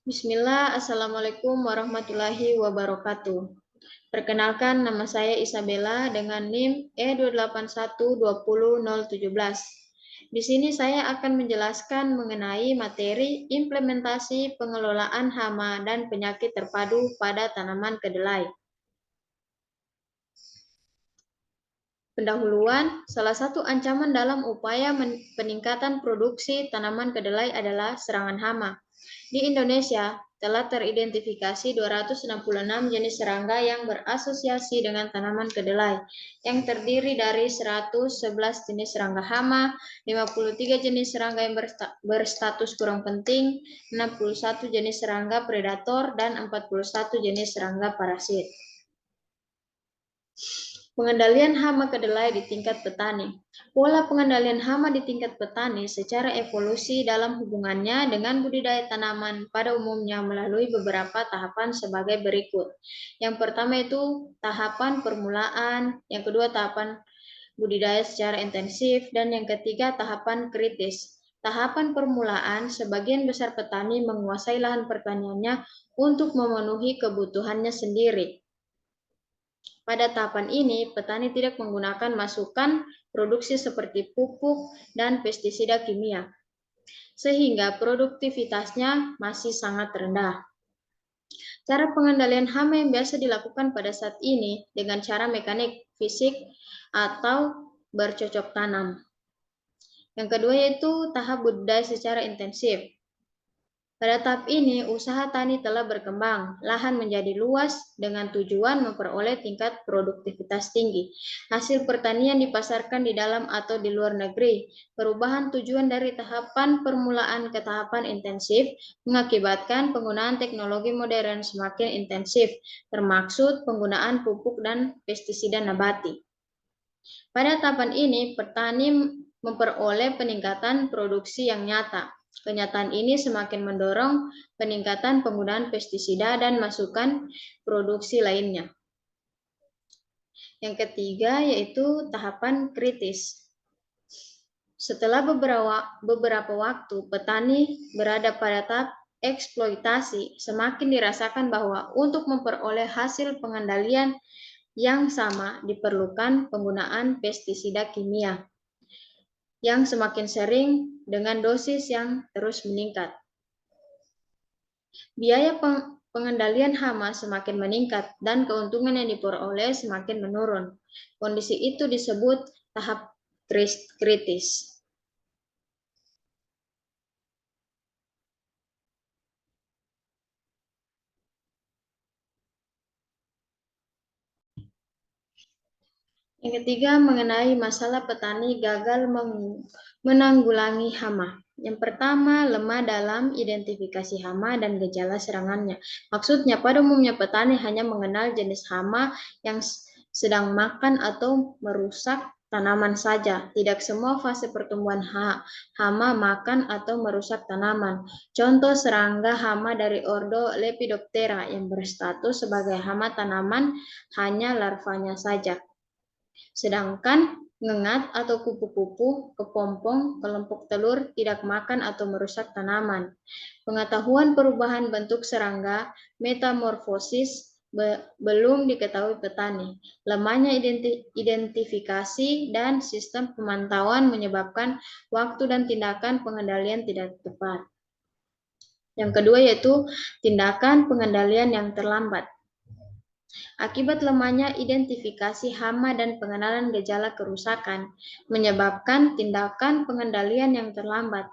Bismillah, Assalamualaikum warahmatullahi wabarakatuh. Perkenalkan, nama saya Isabella dengan NIM E281200017. Di sini saya akan menjelaskan mengenai materi implementasi pengelolaan hama dan penyakit terpadu pada tanaman kedelai. Pendahuluan, salah satu ancaman dalam upaya peningkatan produksi tanaman kedelai adalah serangan hama. Di Indonesia, telah teridentifikasi 266 jenis serangga yang berasosiasi dengan tanaman kedelai, yang terdiri dari 111 jenis serangga hama, 53 jenis serangga yang berstatus kurang penting, 61 jenis serangga predator, dan 41 jenis serangga parasit. Pengendalian hama kedelai di tingkat petani. Pola pengendalian hama di tingkat petani secara evolusi dalam hubungannya dengan budidaya tanaman pada umumnya melalui beberapa tahapan sebagai berikut. Yang pertama itu tahapan permulaan, yang kedua tahapan budidaya secara intensif, dan yang ketiga tahapan kritis. Tahapan permulaan, sebagian besar petani menguasai lahan pertaniannya untuk memenuhi kebutuhannya sendiri. Pada tahapan ini, petani tidak menggunakan masukan produksi seperti pupuk dan pestisida kimia, sehingga produktivitasnya masih sangat rendah. Cara pengendalian hama yang biasa dilakukan pada saat ini dengan cara mekanik, fisik, atau bercocok tanam. Yang kedua yaitu tahap budidaya secara intensif. Pada tahap ini, usaha tani telah berkembang, lahan menjadi luas dengan tujuan memperoleh tingkat produktivitas tinggi. Hasil pertanian dipasarkan di dalam atau di luar negeri. Perubahan tujuan dari tahapan permulaan ke tahapan intensif mengakibatkan penggunaan teknologi modern semakin intensif, termaksud penggunaan pupuk dan pestisida nabati. Pada tahapan ini, petani memperoleh peningkatan produksi yang nyata. Kenyataan ini semakin mendorong peningkatan penggunaan pestisida dan masukan produksi lainnya. Yang ketiga yaitu tahapan kritis. Setelah beberapa waktu petani berada pada tahap eksploitasi, semakin dirasakan bahwa untuk memperoleh hasil pengendalian yang sama diperlukan penggunaan pestisida kimia yang semakin sering dengan dosis yang terus meningkat. Biaya pengendalian hama semakin meningkat dan keuntungan yang diperoleh semakin menurun. Kondisi itu disebut tahap kritis. Yang ketiga, mengenai masalah petani gagal menanggulangi hama. Yang pertama, lemah dalam identifikasi hama dan gejala serangannya. Maksudnya, pada umumnya petani hanya mengenal jenis hama yang sedang makan atau merusak tanaman saja. Tidak semua fase pertumbuhan hama makan atau merusak tanaman. Contoh serangga hama dari ordo Lepidoptera yang berstatus sebagai hama tanaman hanya larvanya saja. Sedangkan ngengat atau kupu-kupu, kepompong, kelompok telur tidak makan atau merusak tanaman. Pengetahuan perubahan bentuk serangga, metamorfosis, belum diketahui petani. Lemahnya identifikasi dan sistem pemantauan menyebabkan waktu dan tindakan pengendalian tidak tepat. Yang kedua yaitu tindakan pengendalian yang terlambat. Akibat lemahnya identifikasi hama dan pengenalan gejala kerusakan, menyebabkan tindakan pengendalian yang terlambat.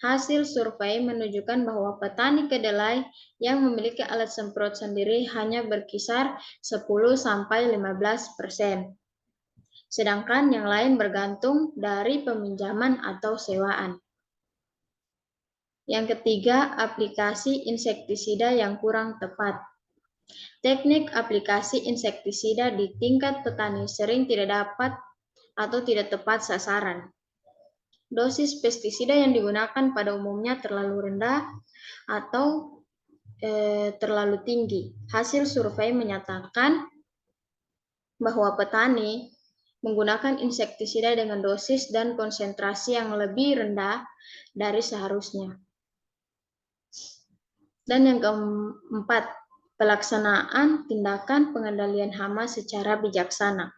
Hasil survei menunjukkan bahwa petani kedelai yang memiliki alat semprot sendiri hanya berkisar 10–15%. Sedangkan yang lain bergantung dari peminjaman atau sewaan. Yang ketiga, aplikasi insektisida yang kurang tepat. Teknik aplikasi insektisida di tingkat petani sering tidak dapat atau tidak tepat sasaran. Dosis pestisida yang digunakan pada umumnya terlalu rendah atau terlalu tinggi. Hasil survei menyatakan bahwa petani menggunakan insektisida dengan dosis dan konsentrasi yang lebih rendah dari seharusnya. Dan yang keempat, pelaksanaan tindakan pengendalian hama secara bijaksana.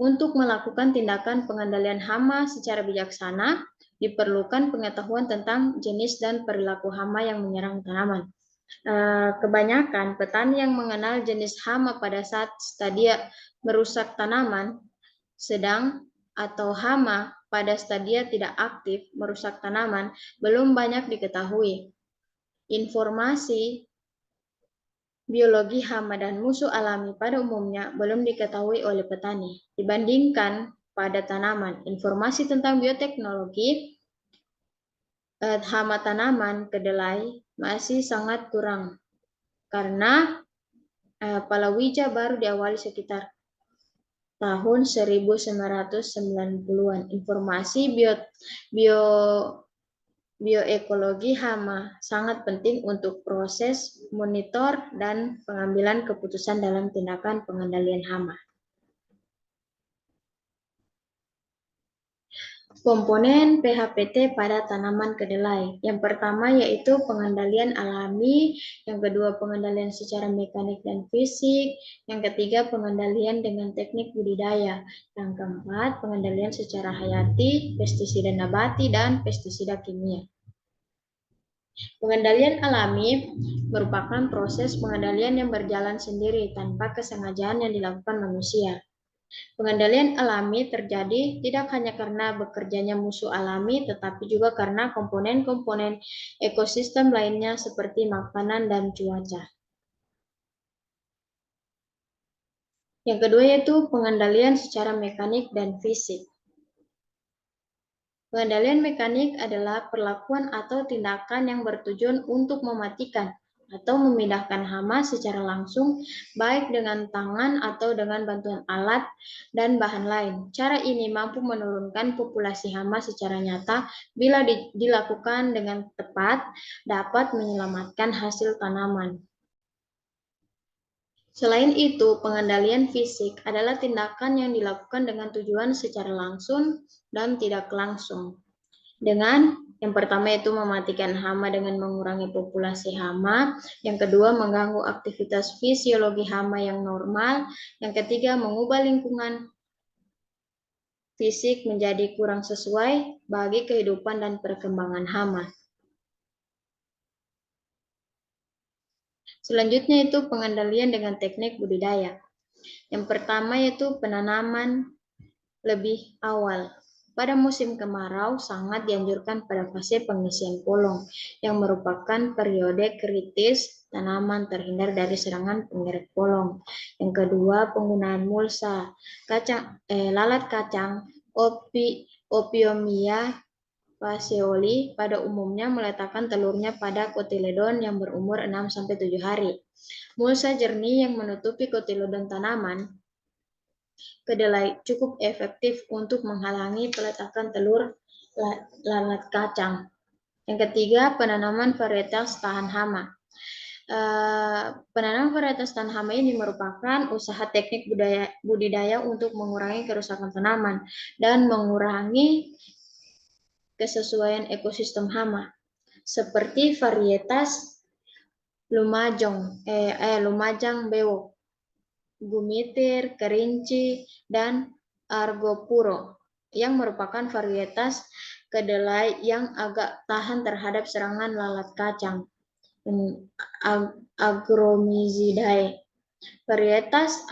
Untuk melakukan tindakan pengendalian hama secara bijaksana, diperlukan pengetahuan tentang jenis dan perilaku hama yang menyerang tanaman. Kebanyakan petani yang mengenal jenis hama pada saat stadia merusak tanaman, sedang atau hama pada stadia tidak aktif merusak tanaman, belum banyak diketahui. Informasi biologi hama dan musuh alami pada umumnya belum diketahui oleh petani. Dibandingkan pada tanaman, informasi tentang bioteknologi hama tanaman kedelai masih sangat kurang karena palawija baru diawali sekitar tahun 1990-an. Informasi bioekologi hama sangat penting untuk proses monitor dan pengambilan keputusan dalam tindakan pengendalian hama. Komponen PHPT pada tanaman kedelai. Yang pertama yaitu pengendalian alami, yang kedua pengendalian secara mekanik dan fisik, yang ketiga pengendalian dengan teknik budidaya, yang keempat pengendalian secara hayati, pestisida nabati, dan pestisida kimia. Pengendalian alami merupakan proses pengendalian yang berjalan sendiri tanpa kesengajaan yang dilakukan manusia. Pengendalian alami terjadi tidak hanya karena bekerjanya musuh alami, tetapi juga karena komponen-komponen ekosistem lainnya seperti makanan dan cuaca. Yang kedua yaitu pengendalian secara mekanik dan fisik. Pengendalian mekanik adalah perlakuan atau tindakan yang bertujuan untuk mematikan atau memindahkan hama secara langsung, baik dengan tangan atau dengan bantuan alat dan bahan lain. Cara ini mampu menurunkan populasi hama secara nyata bila dilakukan dengan tepat, dapat menyelamatkan hasil tanaman. Selain itu, pengendalian fisik adalah tindakan yang dilakukan dengan tujuan secara langsung dan tidak langsung. Dengan yang pertama itu mematikan hama dengan mengurangi populasi hama, yang kedua mengganggu aktivitas fisiologi hama yang normal, yang ketiga mengubah lingkungan fisik menjadi kurang sesuai bagi kehidupan dan perkembangan hama. Selanjutnya itu pengendalian dengan teknik budidaya. Yang pertama yaitu penanaman lebih awal. Pada musim kemarau sangat dianjurkan pada fase pengisian polong yang merupakan periode kritis tanaman terhindar dari serangan penggeret polong. Yang kedua, penggunaan mulsa, lalat kacang, Opiomia phaseoli pada umumnya meletakkan telurnya pada kotiledon yang berumur 6-7 hari. Mulsa jernih yang menutupi kotiledon tanaman kedelai cukup efektif untuk menghalangi peletakan telur lalat kacang. Yang ketiga, penanaman varietas tahan hama. Penanaman varietas tahan hama ini merupakan usaha teknik budidaya untuk mengurangi kerusakan tanaman dan mengurangi kesesuaian ekosistem hama, seperti varietas Lumajang bewok, Gumitir, Kerinci, dan Argopuro yang merupakan varietas kedelai yang agak tahan terhadap serangan lalat kacang Agromyzidae. Varietas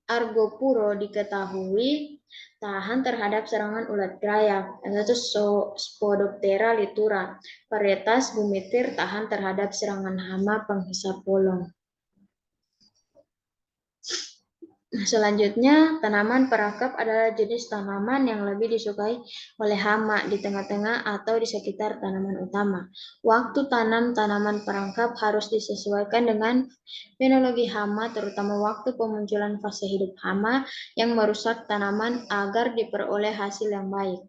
Argopuro diketahui tahan terhadap serangan ulat grayak, yaitu Spodoptera litura. Varietas Gumitir tahan terhadap serangan hama penghisap polong. Selanjutnya, tanaman perangkap adalah jenis tanaman yang lebih disukai oleh hama di tengah-tengah atau di sekitar tanaman utama. Waktu tanam tanaman perangkap harus disesuaikan dengan fenologi hama, terutama waktu pemunculan fase hidup hama yang merusak tanaman agar diperoleh hasil yang baik.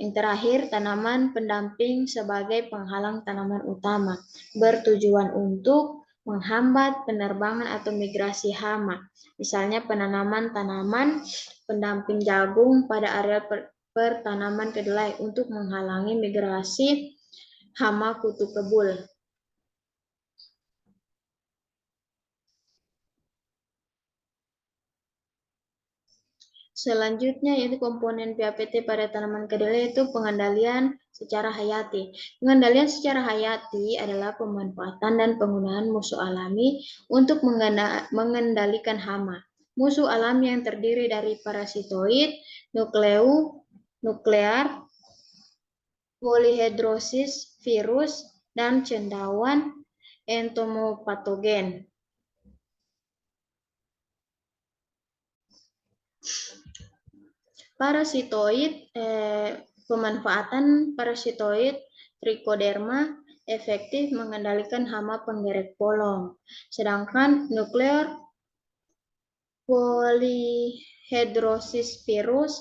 Yang terakhir, tanaman pendamping sebagai penghalang tanaman utama, bertujuan untuk menghambat penerbangan atau migrasi hama. Misalnya penanaman tanaman pendamping jagung pada area pertanaman kedelai untuk menghalangi migrasi hama kutu kebul. Selanjutnya yaitu komponen PAPT pada tanaman kedelai itu pengendalian secara hayati. Pengendalian secara hayati adalah pemanfaatan dan penggunaan musuh alami untuk mengendalikan hama. Musuh alami yang terdiri dari parasitoid, nuklear, polihidrosis, virus, dan cendawan entomopatogen. Parasitoid, pemanfaatan parasitoid Trichoderma efektif mengendalikan hama penggerek polong. Sedangkan nuklear polyhedrosis virus,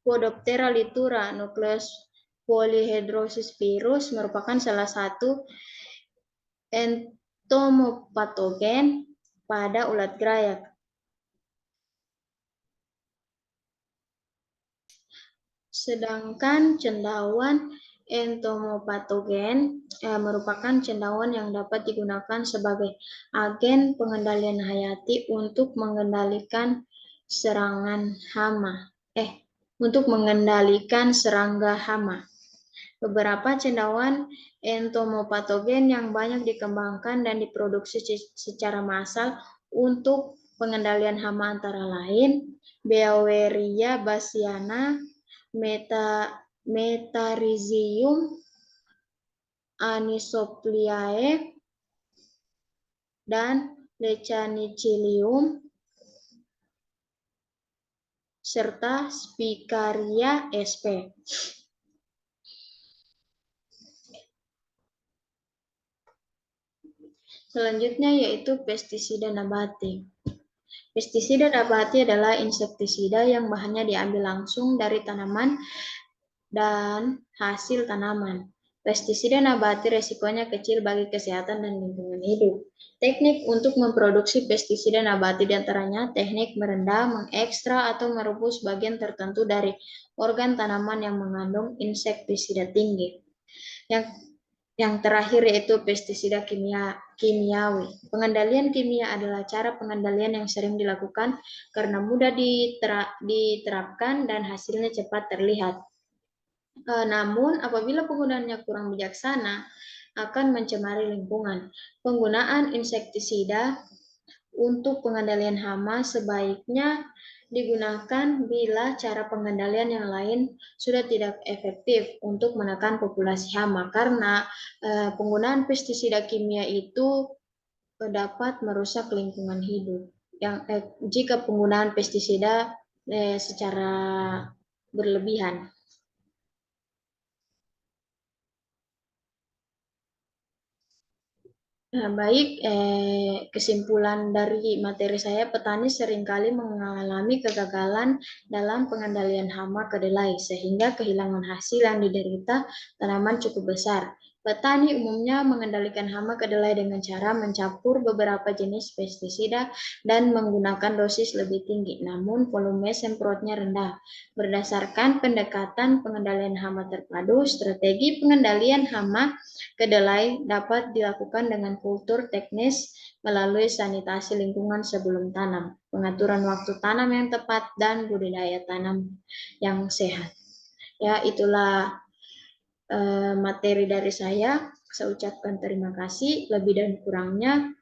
Spodoptera litura, nukleus polyhedrosis virus merupakan salah satu entomopatogen pada ulat grayak. Sedangkan cendawan entomopatogen merupakan cendawan yang dapat digunakan sebagai agen pengendalian hayati untuk mengendalikan serangan hama. Untuk mengendalikan serangga hama. Beberapa cendawan entomopatogen yang banyak dikembangkan dan diproduksi secara massal untuk pengendalian hama antara lain Beauveria bassiana, Metarhizium anisopliae, dan Lecanicilium, serta Spicaria sp. Selanjutnya yaitu pestisida nabati. Pestisida nabati adalah insektisida yang bahannya diambil langsung dari tanaman dan hasil tanaman. Pestisida nabati resikonya kecil bagi kesehatan dan lingkungan hidup. Teknik untuk memproduksi pestisida nabati diantaranya teknik merendam, mengekstrak, atau merebus bagian tertentu dari organ tanaman yang mengandung insektisida tinggi. Yang terakhir yaitu pestisida kimiawi. Pengendalian kimia adalah cara pengendalian yang sering dilakukan karena mudah diterapkan dan hasilnya cepat terlihat. Namun, apabila penggunaannya kurang bijaksana, akan mencemari lingkungan. Penggunaan insektisida untuk pengendalian hama sebaiknya digunakan bila cara pengendalian yang lain sudah tidak efektif untuk menekan populasi hama, karena penggunaan pestisida kimia itu dapat merusak lingkungan hidup. Jika penggunaan pestisida secara berlebihan. Baik, kesimpulan dari materi saya, petani seringkali mengalami kegagalan dalam pengendalian hama kedelai, sehingga kehilangan hasil yang diderita tanaman cukup besar. Petani umumnya mengendalikan hama kedelai dengan cara mencampur beberapa jenis pestisida dan menggunakan dosis lebih tinggi, namun volume semprotnya rendah. Berdasarkan pendekatan pengendalian hama terpadu, strategi pengendalian hama kedelai dapat dilakukan dengan kultur teknis melalui sanitasi lingkungan sebelum tanam, pengaturan waktu tanam yang tepat, dan budidaya tanam yang sehat. Ya, itulah materi dari saya. Saya ucapkan terima kasih. Lebih dan kurangnya,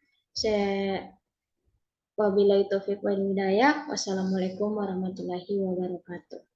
wabillahi taufiq wal hidayah. Wassalamualaikum warahmatullahi wabarakatuh.